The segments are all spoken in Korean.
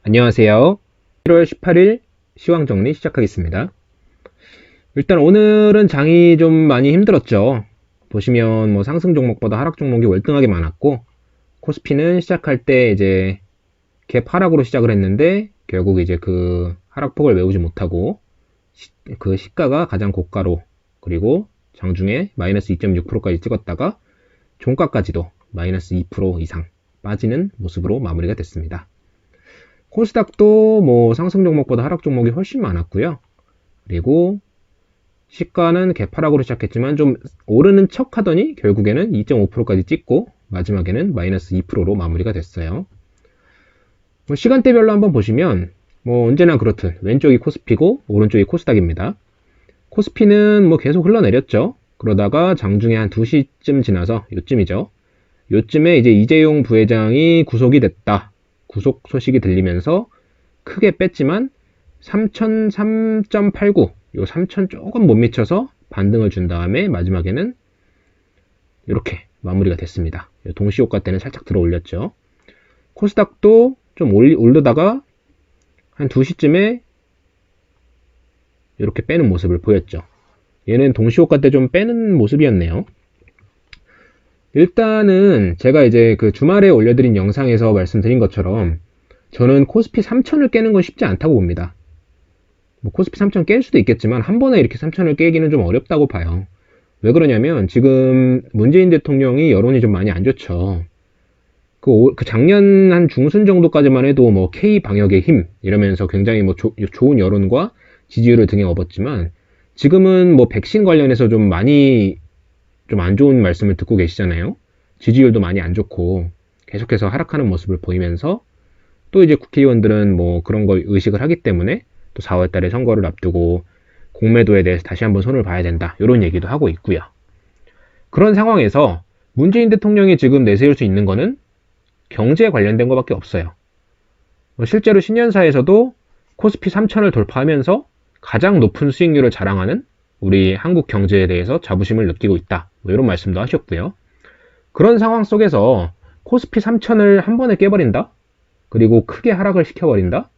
안녕하세요. 1월 18일 시황 정리 시작하겠습니다. 일단 오늘은 장이 좀 많이 힘들었죠. 보시면 뭐 상승 종목보다 하락 종목이 월등하게 많았고, 코스피는 시작할 때 이제 갭 하락으로 시작을 했는데 결국 이제 그 하락폭을 메우지 못하고 그 시가가 가장 고가로, 그리고 장중에 마이너스 2.6%까지 찍었다가 종가까지도 마이너스 2% 이상 빠지는 모습으로 마무리가 됐습니다. 코스닥도 뭐 상승 종목보다 하락 종목이 훨씬 많았고요. 그리고 시가는 개파락으로 시작했지만 좀 오르는 척 하더니 결국에는 2.5%까지 찍고 마지막에는 마이너스 2%로 마무리가 됐어요. 뭐 시간대별로 한번 보시면 뭐 언제나 그렇듯 왼쪽이 코스피고 오른쪽이 코스닥입니다. 코스피는 뭐 계속 흘러내렸죠. 그러다가 장중에 한 2시쯤 지나서 요쯤이죠. 요쯤에 이제 이재용 부회장이 구속이 됐다, 구속 소식이 들리면서 크게 뺐지만 3003.89, 요 3000 조금 못 미쳐서 반등을 준 다음에 마지막에는 이렇게 마무리가 됐습니다. 동시호가 때는 살짝 들어 올렸죠. 코스닥도 좀 오르다가 한 2시쯤에 이렇게 빼는 모습을 보였죠. 얘는 동시호가 때 좀 빼는 모습이었네요. 일단은 제가 이제 그 주말에 올려드린 영상에서 말씀드린 것처럼 저는 코스피 3000을 깨는 건 쉽지 않다고 봅니다. 뭐 코스피 3000 깰 수도 있겠지만 한 번에 이렇게 3000을 깨기는 좀 어렵다고 봐요. 왜 그러냐면 지금 문재인 대통령이 여론이 좀 많이 안 좋죠. 그 작년 한 중순 정도까지만 해도 뭐 K 방역의 힘 이러면서 굉장히 뭐 좋은 여론과 지지율을 등에 업었지만 지금은 뭐 백신 관련해서 좀 많이 좀 안 좋은 말씀을 듣고 계시잖아요. 지지율도 많이 안 좋고 계속해서 하락하는 모습을 보이면서 또 이제 국회의원들은 뭐 그런 걸 의식을 하기 때문에 또 4월 달에 선거를 앞두고 공매도에 대해서 다시 한번 손을 봐야 된다, 이런 얘기도 하고 있고요. 그런 상황에서 문재인 대통령이 지금 내세울 수 있는 거는 경제에 관련된 것밖에 없어요. 실제로 신년사에서도 코스피 3000을 돌파하면서 가장 높은 수익률을 자랑하는 우리 한국 경제에 대해서 자부심을 느끼고 있다, 뭐 이런 말씀도 하셨고요. 그런 상황 속에서 코스피 3000을 한 번에 깨버린다? 그리고 크게 하락을 시켜버린다?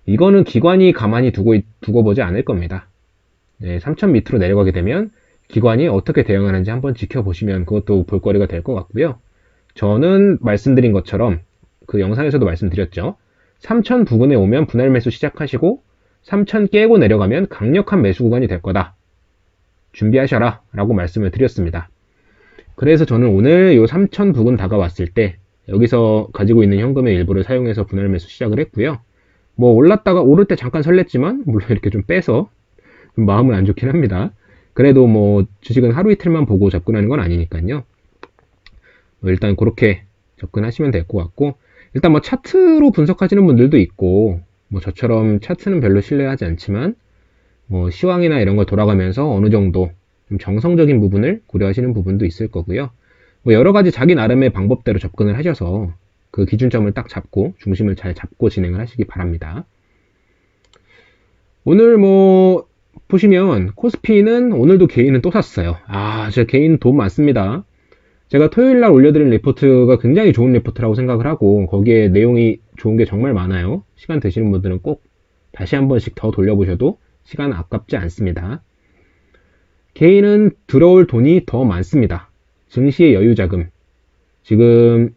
이거는 기관이 가만히 두고 보지 않을 겁니다. 3000 밑으로 내려가게 되면 기관이 어떻게 대응하는지 한번 지켜보시면 그것도 볼거리가 될 것 같고요. 저는 말씀드린 것처럼 그 영상에서도 말씀드렸죠. 3000 부근에 오면 분할 매수 시작하시고 3000 깨고 내려가면 강력한 매수 구간이 될 거다, 준비하셔라 라고 말씀을 드렸습니다. 그래서 저는 오늘 요 3000 부근 다가왔을 때 여기서 가지고 있는 현금의 일부를 사용해서 분할 매수 시작을 했고요. 뭐 올랐다가 오를 때 잠깐 설렜지만 물론 이렇게 좀 빼서 좀 마음은 안 좋긴 합니다. 그래도 뭐 주식은 하루 이틀만 보고 접근하는 건 아니니까요. 일단 그렇게 접근하시면 될 것 같고, 일단 뭐 차트로 분석하시는 분들도 있고, 뭐 저처럼 차트는 별로 신뢰하지 않지만 뭐 시황이나 이런 걸 돌아가면서 어느 정도 좀 정성적인 부분을 고려하시는 부분도 있을 거고요. 뭐 여러 가지 자기 나름의 방법대로 접근을 하셔서 그 기준점을 딱 잡고 중심을 잘 잡고 진행을 하시기 바랍니다. 오늘 뭐 보시면 코스피는 오늘도 개인은 또 샀어요. 저 개인 돈 많습니다. 제가 토요일날 올려드린 리포트가 굉장히 좋은 리포트라고 생각을 하고 거기에 내용이 좋은 게 정말 많아요. 시간 되시는 분들은 꼭 다시 한 번씩 더 돌려보셔도 시간 아깝지 않습니다. 개인은 들어올 돈이 더 많습니다. 증시의 여유자금, 지금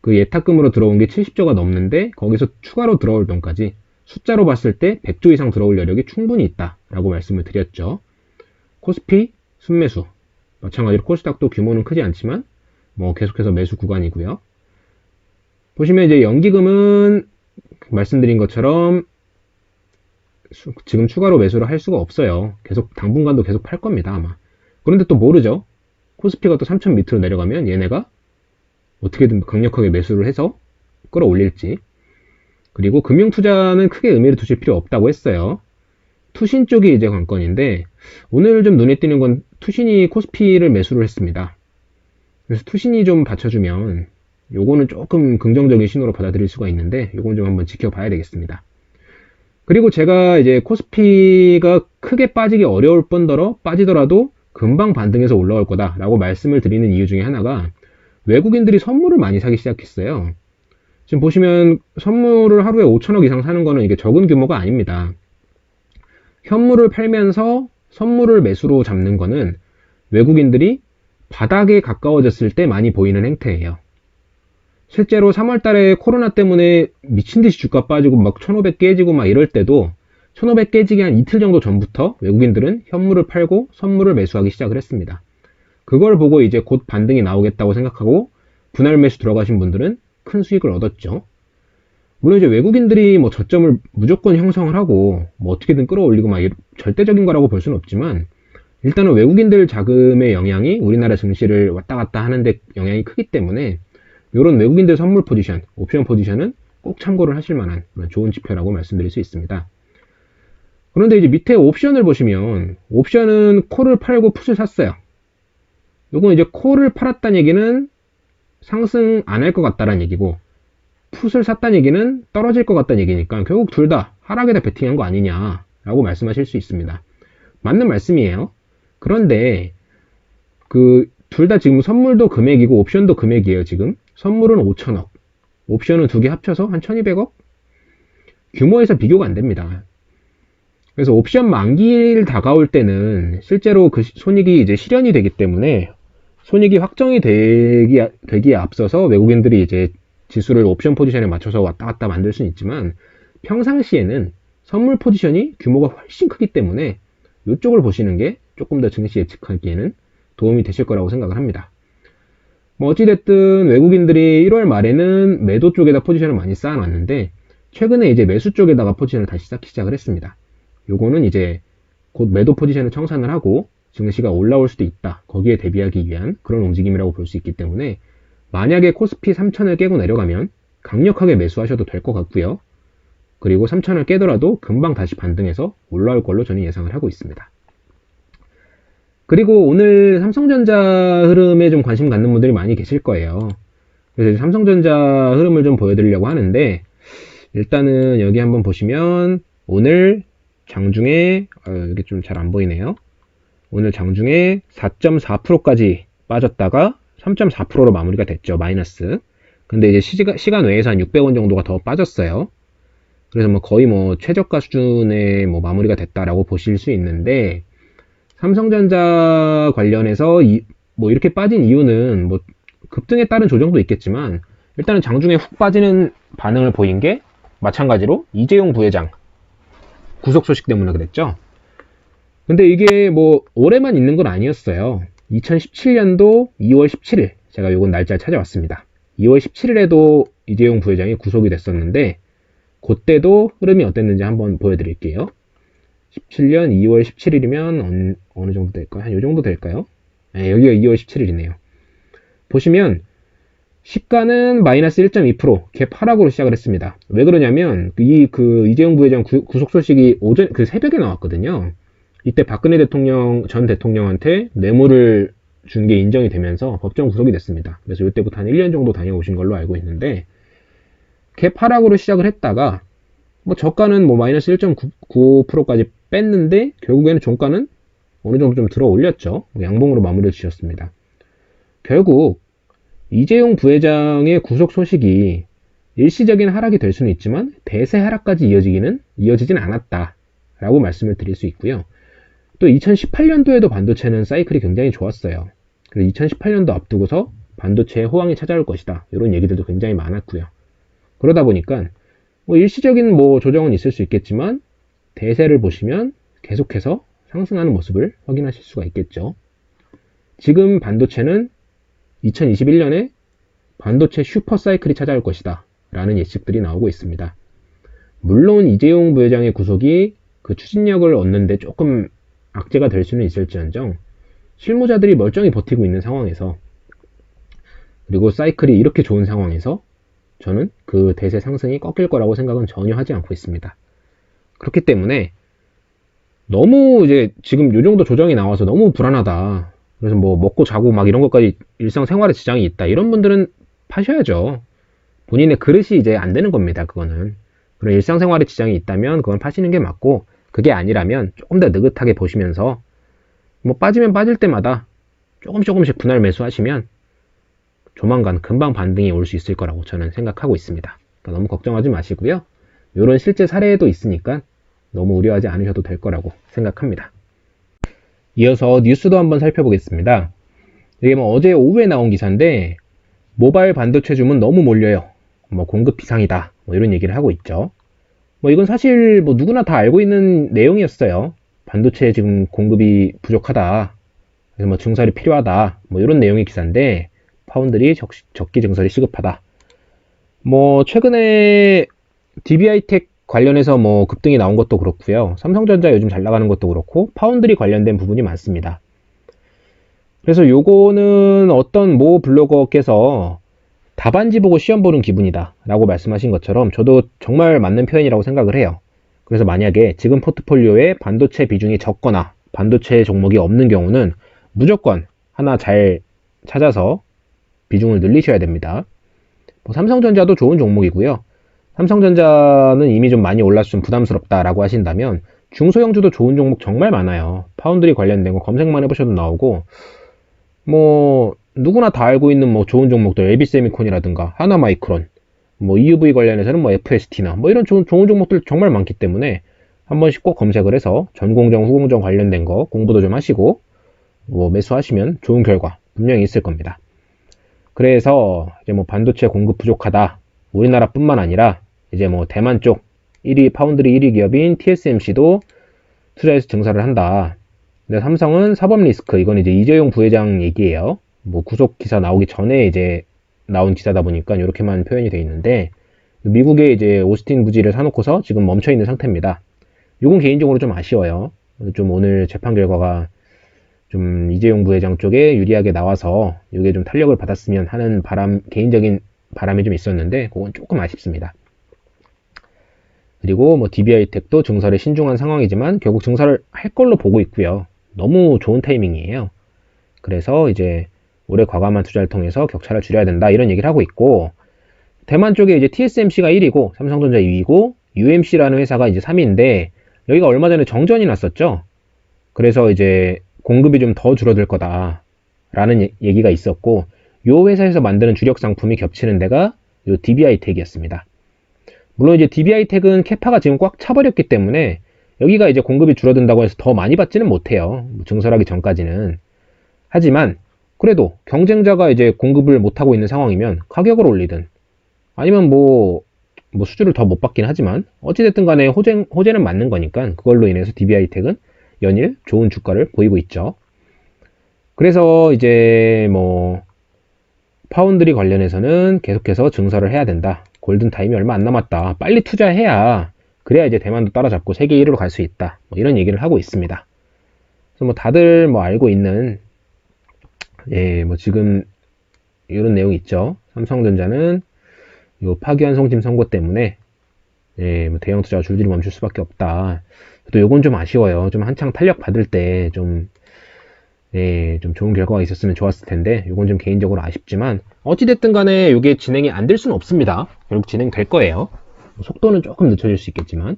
그 예탁금으로 들어온 게 70조가 넘는데 거기서 추가로 들어올 돈까지 숫자로 봤을 때 100조 이상 들어올 여력이 충분히 있다라고 말씀을 드렸죠. 코스피 순매수, 마찬가지로 코스닥도 규모는 크지 않지만 뭐 계속해서 매수 구간이고요. 보시면 이제 연기금은 말씀드린 것처럼 지금 추가로 매수를 할 수가 없어요. 계속 당분간도 계속 팔 겁니다, 아마. 그런데 또 모르죠. 코스피가 또 3000 밑으로 내려가면 얘네가 어떻게든 강력하게 매수를 해서 끌어올릴지. 그리고 금융투자는 크게 의미를 두실 필요 없다고 했어요. 투신 쪽이 이제 관건인데 오늘 좀 눈에 띄는 건 투신이 코스피를 매수를 했습니다. 그래서 투신이 좀 받쳐주면 요거는 조금 긍정적인 신호로 받아들일 수가 있는데 요건 좀 한번 지켜봐야 되겠습니다. 그리고 제가 이제 코스피가 크게 빠지기 어려울 뿐더러 빠지더라도 금방 반등해서 올라올 거다라고 말씀을 드리는 이유 중에 하나가 외국인들이 선물을 많이 사기 시작했어요. 지금 보시면 선물을 하루에 5천억 이상 사는 거는 이게 적은 규모가 아닙니다. 현물을 팔면서 선물을 매수로 잡는 거는 외국인들이 바닥에 가까워졌을 때 많이 보이는 행태예요. 실제로 3월 달에 코로나 때문에 미친듯이 주가 빠지고 막 1500 깨지고 막 이럴 때도 1500 깨지기 한 이틀 정도 전부터 외국인들은 현물을 팔고 선물을 매수하기 시작을 했습니다. 그걸 보고 이제 곧 반등이 나오겠다고 생각하고 분할 매수 들어가신 분들은 큰 수익을 얻었죠. 물론 이제 외국인들이 뭐 저점을 무조건 형성을 하고 뭐 어떻게든 끌어올리고 막 절대적인 거라고 볼 수는 없지만 일단은 외국인들 자금의 영향이 우리나라 증시를 왔다 갔다 하는데 영향이 크기 때문에 이런 외국인들 선물 포지션, 옵션 포지션은 꼭 참고를 하실 만한 그런 좋은 지표라고 말씀드릴 수 있습니다. 그런데 이제 밑에 옵션을 보시면 옵션은 콜을 팔고 풋을 샀어요. 요건 이제 콜을 팔았다는 얘기는 상승 안 할 것 같다는 얘기고 풋을 샀다는 얘기는 떨어질 것 같다는 얘기니까 결국 둘 다 하락에다 베팅한 거 아니냐라고 말씀하실 수 있습니다. 맞는 말씀이에요. 그런데 그 둘 다 지금 선물도 금액이고 옵션도 금액이에요. 지금 선물은 5천억, 옵션은 두 개 합쳐서 한 1200억? 규모에서 비교가 안 됩니다. 그래서 옵션 만기일 다가올 때는 실제로 그 손익이 이제 실현이 되기 때문에 손익이 확정이 되기에 앞서서 외국인들이 이제 지수를 옵션 포지션에 맞춰서 왔다 갔다 만들 수는 있지만 평상시에는 선물 포지션이 규모가 훨씬 크기 때문에 이쪽을 보시는 게 조금 더 증시 예측하기에는 도움이 되실 거라고 생각을 합니다. 뭐 어찌됐든 외국인들이 1월 말에는 매도 쪽에다 포지션을 많이 쌓아놨는데 최근에 이제 매수 쪽에다가 포지션을 다시 쌓기 시작을 했습니다. 요거는 이제 곧 매도 포지션을 청산을 하고 증시가 올라올 수도 있다. 거기에 대비하기 위한 그런 움직임이라고 볼 수 있기 때문에 만약에 코스피 3000을 깨고 내려가면 강력하게 매수하셔도 될 것 같고요. 그리고 3000을 깨더라도 금방 다시 반등해서 올라올 걸로 저는 예상을 하고 있습니다. 그리고 오늘 삼성전자 흐름에 좀 관심 갖는 분들이 많이 계실 거예요. 그래서 삼성전자 흐름을 좀 보여드리려고 하는데 일단은 여기 한번 보시면 오늘 장중에 이게 좀 잘 안 보이네요. 오늘 장중에 4.4%까지 빠졌다가 3.4%로 마무리가 됐죠. 마이너스. 근데 이제 시간 외에서 한 600원 정도가 더 빠졌어요. 그래서 뭐 거의 뭐 최저가 수준의 뭐 마무리가 됐다라고 보실 수 있는데 삼성전자 관련해서 뭐 이렇게 빠진 이유는 뭐 급등에 따른 조정도 있겠지만 일단은 장중에 훅 빠지는 반응을 보인 게 마찬가지로 이재용 부회장 구속 소식 때문에 그랬죠. 근데 이게 뭐 올해만 있는 건 아니었어요. 2017년도 2월 17일 제가 요건 날짜를 찾아왔습니다. 2월 17일에도 이재용 부회장이 구속이 됐었는데 그때도 흐름이 어땠는지 한번 보여드릴게요. 17년 2월 17일이면 어느 정도 될까요? 한 요 정도 될까요? 네, 여기가 2월 17일이네요. 보시면 시가는 마이너스 1.2% 갭 하락으로 시작을 했습니다. 왜 그러냐면 이재용 부회장 구속 소식이 그 새벽에 나왔거든요. 이때 박근혜 전 대통령한테 뇌물을 준 게 인정이 되면서 법정 구속이 됐습니다. 그래서 이때부터 한 1년 정도 다녀오신 걸로 알고 있는데 갭 하락으로 시작을 했다가 뭐 저가는 뭐 마이너스 1.9%까지 뺐는데 결국에는 종가는 어느 정도 좀 들어 올렸죠. 양봉으로 마무리를 지었습니다. 결국 이재용 부회장의 구속 소식이 일시적인 하락이 될 수는 있지만 대세 하락까지 이어지진 않았다라고 말씀을 드릴 수 있고요. 또 2018년도에도 반도체는 사이클이 굉장히 좋았어요. 그래서 2018년도 앞두고서 반도체의 호황이 찾아올 것이다. 이런 얘기들도 굉장히 많았고요. 그러다 보니까 뭐 일시적인 뭐 조정은 있을 수 있겠지만 대세를 보시면 계속해서 상승하는 모습을 확인하실 수가 있겠죠. 지금 반도체는 2021년에 반도체 슈퍼 사이클이 찾아올 것이다 라는 예측들이 나오고 있습니다. 물론 이재용 부회장의 구속이 그 추진력을 얻는데 조금 악재가 될 수는 있을지언정 실무자들이 멀쩡히 버티고 있는 상황에서 그리고 사이클이 이렇게 좋은 상황에서 저는 그 대세 상승이 꺾일 거라고 생각은 전혀 하지 않고 있습니다. 그렇기 때문에 너무 이제 지금 요 정도 조정이 나와서 너무 불안하다. 그래서 뭐 먹고 자고 막 이런 것까지 일상생활에 지장이 있다. 이런 분들은 파셔야죠. 본인의 그릇이 이제 안 되는 겁니다. 그거는. 그런 일상생활에 지장이 있다면 그건 파시는 게 맞고 그게 아니라면 조금 더 느긋하게 보시면서 뭐 빠지면 빠질 때마다 조금씩 분할 매수하시면 조만간 금방 반등이 올 수 있을 거라고 저는 생각하고 있습니다. 그러니까 너무 걱정하지 마시고요. 이런 실제 사례도 있으니까 너무 우려하지 않으셔도 될 거라고 생각합니다. 이어서 뉴스도 한번 살펴보겠습니다. 이게 뭐 어제 오후에 나온 기사인데 모바일 반도체 주문 너무 몰려요. 뭐 공급 비상이다. 뭐 이런 얘기를 하고 있죠. 뭐 이건 사실 뭐 누구나 다 알고 있는 내용이었어요. 반도체 지금 공급이 부족하다. 그래서 뭐 증설이 필요하다. 뭐 이런 내용의 기사인데 파운드리 적기 증설이 시급하다. 뭐 최근에 DBI텍 관련해서 뭐 급등이 나온 것도 그렇고요. 삼성전자 요즘 잘 나가는 것도 그렇고 파운드리 관련된 부분이 많습니다. 그래서 요거는 어떤 모 블로거께서 답안지 보고 시험 보는 기분이다 라고 말씀하신 것처럼 저도 정말 맞는 표현이라고 생각을 해요. 그래서 만약에 지금 포트폴리오에 반도체 비중이 적거나 반도체 종목이 없는 경우는 무조건 하나 잘 찾아서 비중을 늘리셔야 됩니다. 뭐 삼성전자도 좋은 종목이고요. 삼성전자는 이미 좀 많이 올라서 좀 부담스럽다라고 하신다면 중소형주도 좋은 종목 정말 많아요. 파운드리 관련된 거 검색만 해보셔도 나오고 뭐 누구나 다 알고 있는 뭐 좋은 종목들 LB세미콘이라든가 하나마이크론 뭐 EUV 관련해서는 뭐 FST나 뭐 이런 좋은 종목들 정말 많기 때문에 한 번씩 꼭 검색을 해서 전공정 후공정 관련된 거 공부도 좀 하시고 뭐 매수하시면 좋은 결과 분명히 있을 겁니다. 그래서 이제 뭐 반도체 공급 부족하다 우리나라뿐만 아니라 이제 뭐 대만 쪽 1위 파운드리 1위 기업인 TSMC도 투자해서 증설을 한다. 근데 삼성은 사법 리스크, 이건 이제 이재용 부회장 얘기예요. 뭐 구속 기사 나오기 전에 이제 나온 기사다 보니까 이렇게만 표현이 되어 있는데 미국에 이제 오스틴 부지를 사놓고서 지금 멈춰 있는 상태입니다. 이건 개인적으로 좀 아쉬워요. 좀 오늘 재판 결과가 좀 이재용 부회장 쪽에 유리하게 나와서 이게 좀 탄력을 받았으면 하는 개인적인 바람이 좀 있었는데 그건 조금 아쉽습니다. 그리고 뭐 DBI텍도 증설에 신중한 상황이지만 결국 증설을 할 걸로 보고 있고요. 너무 좋은 타이밍이에요. 그래서 이제 올해 과감한 투자를 통해서 격차를 줄여야 된다 이런 얘기를 하고 있고 대만 쪽에 이제 TSMC가 1위고 삼성전자 2위고 UMC라는 회사가 이제 3위인데 여기가 얼마 전에 정전이 났었죠. 그래서 이제 공급이 좀 더 줄어들 거다라는 얘기가 있었고 요 회사에서 만드는 주력 상품이 겹치는 데가 요 DBI텍이었습니다. 물론 이제 DBI텍은 캐파가 지금 꽉 차버렸기 때문에 여기가 이제 공급이 줄어든다고 해서 더 많이 받지는 못해요. 증설하기 전까지는. 하지만 그래도 경쟁자가 이제 공급을 못하고 있는 상황이면 가격을 올리든 아니면 뭐 수주를 더 못 받긴 하지만 어찌됐든 간에 호재는 맞는 거니까 그걸로 인해서 DBI텍은 연일 좋은 주가를 보이고 있죠. 그래서 이제 뭐 파운드리 관련해서는 계속해서 증설을 해야 된다. 골든타임이 얼마 안 남았다. 빨리 투자해야 그래야 이제 대만도 따라잡고 세계 1위로 갈 수 있다. 뭐 이런 얘기를 하고 있습니다. 그래서 뭐 다들 뭐 알고 있는 뭐 지금 이런 내용이 있죠. 삼성전자는 요 파기환송심 선고 때문에 뭐 대형 투자가 줄줄이 멈출 수밖에 없다. 또 요건 좀 아쉬워요. 좀 한창 탄력 받을 때 좀 좋은 결과가 있었으면 좋았을 텐데 요건 좀 개인적으로 아쉽지만 어찌됐든 간에 요게 진행이 안 될 수는 없습니다. 결국 진행될 거예요. 속도는 조금 늦춰질 수 있겠지만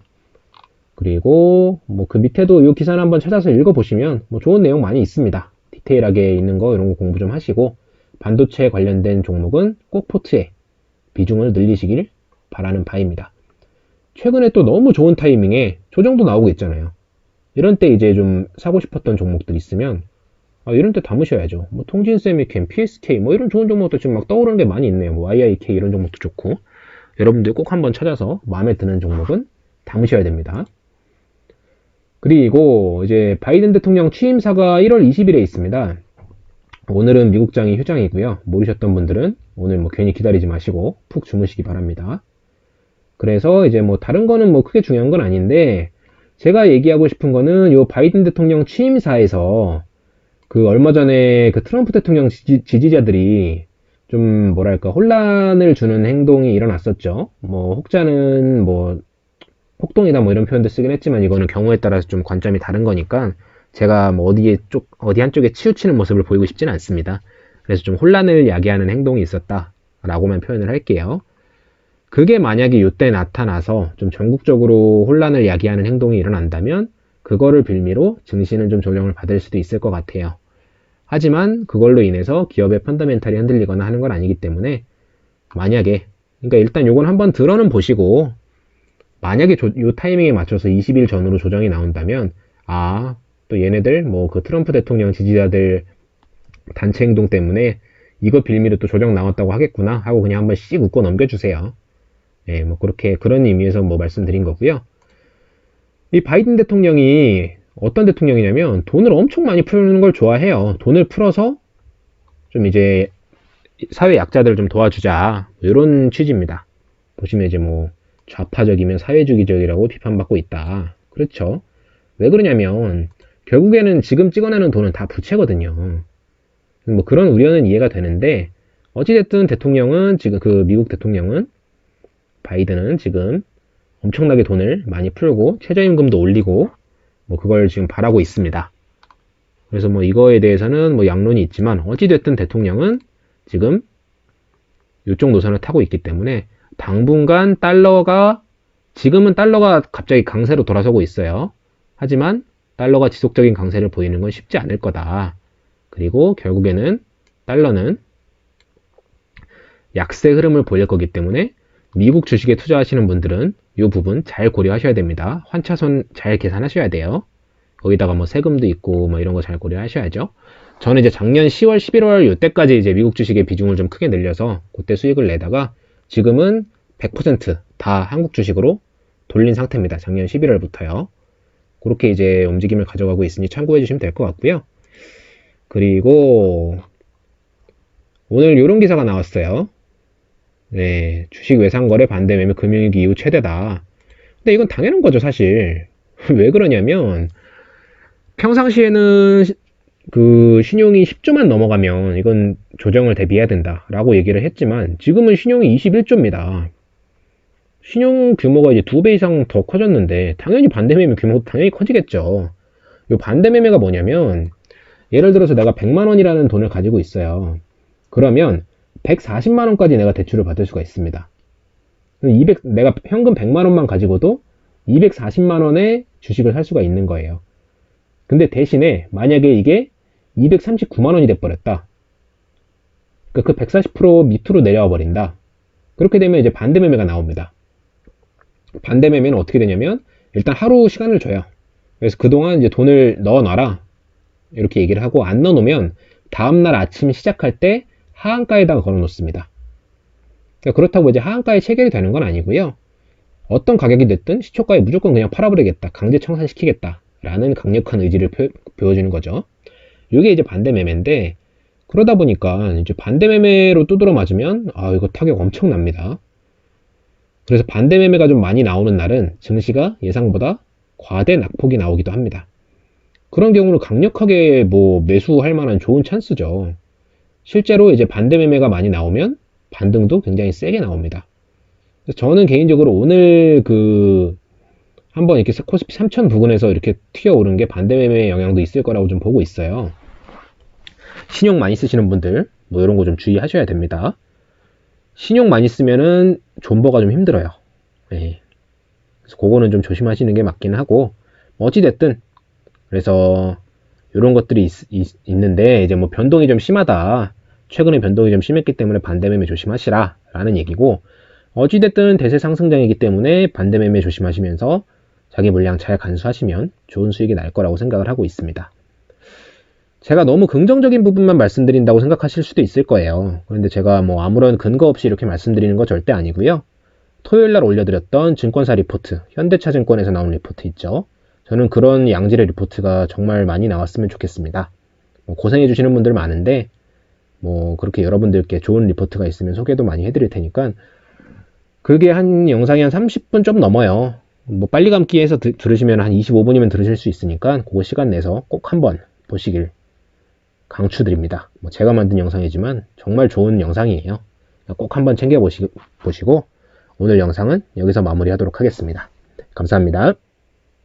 그리고 뭐 그 밑에도 요 기사를 한번 찾아서 읽어보시면 뭐 좋은 내용 많이 있습니다. 디테일하게 있는 거 이런 거 공부 좀 하시고 반도체 관련된 종목은 꼭 포트에 비중을 늘리시길 바라는 바입니다. 최근에 또 너무 좋은 타이밍에 조정도 나오고 있잖아요. 이런 때 이제 좀 사고 싶었던 종목들 있으면 이런 때 담으셔야죠. 뭐 통진세미캠, PSK 뭐 이런 좋은 종목도 지금 막 떠오르는 게 많이 있네요. 뭐 IIK 이런 종목도 좋고 여러분들 꼭 한번 찾아서 마음에 드는 종목은 담으셔야 됩니다. 그리고 이제 바이든 대통령 취임사가 1월 20일에 있습니다. 오늘은 미국장이 휴장이고요. 모르셨던 분들은 오늘 뭐 괜히 기다리지 마시고 푹 주무시기 바랍니다. 그래서 이제 뭐 다른 거는 뭐 크게 중요한 건 아닌데 제가 얘기하고 싶은 거는 요 바이든 대통령 취임사에서 그 얼마 전에 그 트럼프 대통령 지지자들이 좀 뭐랄까 혼란을 주는 행동이 일어났었죠. 뭐 혹자는 뭐 폭동이다 뭐 이런 표현도 쓰긴 했지만 이거는 경우에 따라서 좀 관점이 다른 거니까 제가 뭐 어디 한쪽에 치우치는 모습을 보이고 싶지는 않습니다. 그래서 좀 혼란을 야기하는 행동이 있었다라고만 표현을 할게요. 그게 만약에 이때 나타나서 좀 전국적으로 혼란을 야기하는 행동이 일어난다면 그거를 빌미로 증시는 좀 조정을 받을 수도 있을 것 같아요. 하지만 그걸로 인해서 기업의 펀더멘탈이 흔들리거나 하는 건 아니기 때문에 만약에 그러니까 일단 요건 한번 들어는 보시고 만약에 요 타이밍에 맞춰서 20일 전으로 조정이 나온다면 또 얘네들 뭐 그 트럼프 대통령 지지자들 단체 행동 때문에 이거 빌미로 또 조정 나왔다고 하겠구나 하고 그냥 한번 씩 웃고 넘겨주세요. 예, 뭐 그렇게 그런 의미에서 뭐 말씀드린 거고요. 이 바이든 대통령이 어떤 대통령이냐면 돈을 엄청 많이 푸는 걸 좋아해요. 돈을 풀어서 좀 이제 사회 약자들을 좀 도와주자 이런 취지입니다. 보시면 이제 뭐 좌파적이면 사회주의적이라고 비판받고 있다. 그렇죠. 왜 그러냐면 결국에는 지금 찍어내는 돈은 다 부채거든요. 뭐 그런 우려는 이해가 되는데 어찌됐든 대통령은 지금 그 미국 대통령은 바이든은 지금 엄청나게 돈을 많이 풀고 최저임금도 올리고 뭐 그걸 지금 바라고 있습니다. 그래서 뭐 이거에 대해서는 뭐 양론이 있지만 어찌됐든 대통령은 지금 이쪽 노선을 타고 있기 때문에 당분간 지금은 달러가 갑자기 강세로 돌아서고 있어요. 하지만 달러가 지속적인 강세를 보이는 건 쉽지 않을 거다. 그리고 결국에는 달러는 약세 흐름을 보일 거기 때문에 미국 주식에 투자하시는 분들은 이 부분 잘 고려하셔야 됩니다. 환차손 잘 계산하셔야 돼요. 거기다가 뭐 세금도 있고 뭐 이런 거 잘 고려하셔야죠. 저는 이제 작년 10월, 11월 이때까지 이제 미국 주식의 비중을 좀 크게 늘려서 그때 수익을 내다가 지금은 100%다 한국 주식으로 돌린 상태입니다. 작년 11월부터요. 그렇게 이제 움직임을 가져가고 있으니 참고해 주시면 될 것 같고요. 그리고 오늘 이런 기사가 나왔어요. 네, 주식 외상거래 반대 매매 금융위기 이후 최대다. 근데 이건 당연한 거죠, 사실. 왜 그러냐면 평상시에는 그 신용이 10조만 넘어가면 이건 조정을 대비해야 된다라고 얘기를 했지만 지금은 신용이 21조입니다. 신용 규모가 이제 2배 이상 더 커졌는데 당연히 반대매매 규모도 당연히 커지겠죠. 이 반대매매가 뭐냐면 예를 들어서 내가 100만 원이라는 돈을 가지고 있어요. 그러면 140만 원까지 내가 대출을 받을 수가 있습니다. 내가 현금 100만 원만 가지고도 240만 원의 주식을 살 수가 있는 거예요. 근데 대신에 만약에 이게 239만 원이 돼버렸다. 그러니까 그 140% 밑으로 내려와 버린다. 그렇게 되면 이제 반대매매가 나옵니다. 반대매매는 어떻게 되냐면 일단 하루 시간을 줘요. 그래서 그동안 이제 돈을 넣어놔라. 이렇게 얘기를 하고 안 넣어놓으면 다음날 아침 시작할 때 하한가에다가 걸어놓습니다. 그러니까 그렇다고 이제 하한가에 체결이 되는 건 아니고요. 어떤 가격이 됐든 시초가에 무조건 그냥 팔아버리겠다. 강제 청산시키겠다. 라는 강력한 의지를 보여주는 거죠. 이게 이제 반대매매인데 그러다 보니까 이제 반대매매로 두드러 맞으면 이거 타격 엄청납니다. 그래서 반대매매가 좀 많이 나오는 날은 증시가 예상보다 과대 낙폭이 나오기도 합니다. 그런 경우는 강력하게 뭐 매수할 만한 좋은 찬스죠. 실제로 이제 반대매매가 많이 나오면 반등도 굉장히 세게 나옵니다. 그래서 저는 개인적으로 오늘 한번 이렇게 코스피 3000 부근에서 이렇게 튀어오른 게 반대매매 영향도 있을 거라고 좀 보고 있어요. 신용 많이 쓰시는 분들 뭐 이런 거 좀 주의하셔야 됩니다. 신용 많이 쓰면은 존버가 좀 힘들어요. 네. 그래서 그거는 좀 조심하시는 게 맞긴 하고 어찌됐든 그래서 이런 것들이 있는데 이제 뭐 변동이 좀 심하다. 최근에 변동이 좀 심했기 때문에 반대매매 조심하시라 라는 얘기고 어찌됐든 대세 상승장이기 때문에 반대매매 조심하시면서 자기 물량 잘 간수하시면 좋은 수익이 날 거라고 생각을 하고 있습니다. 제가 너무 긍정적인 부분만 말씀드린다고 생각하실 수도 있을 거예요. 그런데 제가 뭐 아무런 근거 없이 이렇게 말씀드리는 거 절대 아니고요. 토요일날 올려드렸던 증권사 리포트, 현대차증권에서 나온 리포트 있죠. 저는 그런 양질의 리포트가 정말 많이 나왔으면 좋겠습니다. 고생해주시는 분들 많은데 뭐 그렇게 여러분들께 좋은 리포트가 있으면 소개도 많이 해드릴 테니까 그게 한 영상이 한 30분 좀 넘어요. 뭐 빨리 감기 해서 들으시면 한 25분이면 들으실 수 있으니까 그거 시간 내서 꼭 한번 보시길 강추드립니다. 뭐 제가 만든 영상이지만 정말 좋은 영상이에요. 꼭 한번 챙겨보시고 오늘 영상은 여기서 마무리하도록 하겠습니다. 감사합니다.